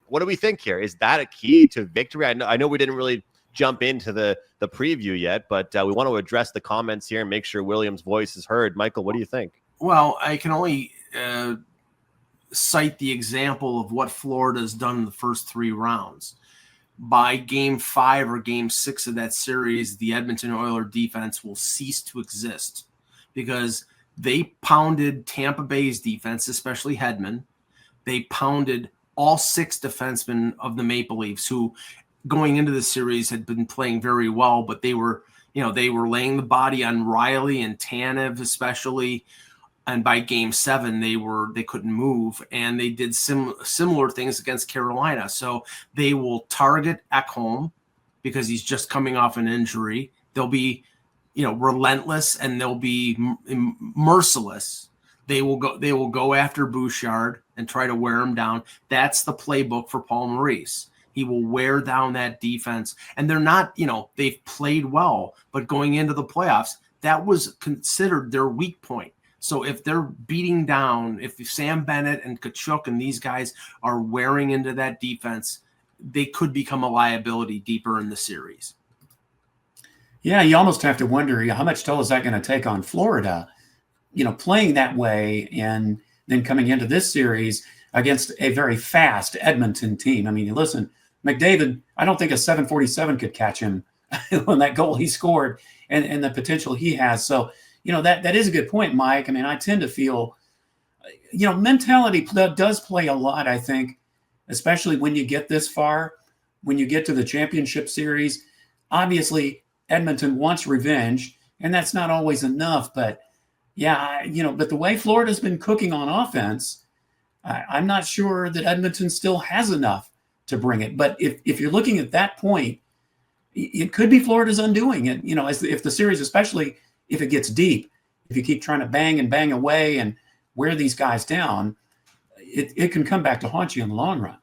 what do we think here? Is that a key to victory? I know we didn't really jump into the preview yet, but we want to address the comments here and make sure William's voice is heard. Michael, what do you think? Well, I can only cite the example of what Florida's done in the first 3 rounds. By game 5 or game 6 of that series, the Edmonton Oilers defense will cease to exist because they pounded Tampa Bay's defense, especially Hedman. They pounded all 6 defensemen of the Maple Leafs, who going into the series had been playing very well, but they were laying the body on Riley and Tanev especially. And by game 7, they couldn't move, and they did similar things against Carolina. So they will target Ekholm because he's just coming off an injury. They'll be, relentless, and they'll be merciless. They will go after Bouchard and try to wear him down. That's the playbook for Paul Maurice. He will wear down that defense, and they're not, they've played well, but going into the playoffs, that was considered their weak point. So if they're beating down, if Sam Bennett and Tkachuk and these guys are wearing into that defense, they could become a liability deeper in the series. Yeah, you almost have to wonder how much toll is that going to take on Florida, playing that way and then coming into this series against a very fast Edmonton team. I mean, listen, McDavid, I don't think a 747 could catch him on that goal he scored and the potential he has. So, that is a good point, Mike. I mean, I tend to feel, mentality does play a lot, I think, especially when you get this far, when you get to the championship series. Obviously, Edmonton wants revenge, and that's not always enough. But, yeah, but the way Florida's been cooking on offense, I'm not sure that Edmonton still has enough to bring it. But if you're looking at that point, it could be Florida's undoing. And, if the series, especially if it gets deep, if you keep trying to bang and bang away and wear these guys down, it can come back to haunt you in the long run.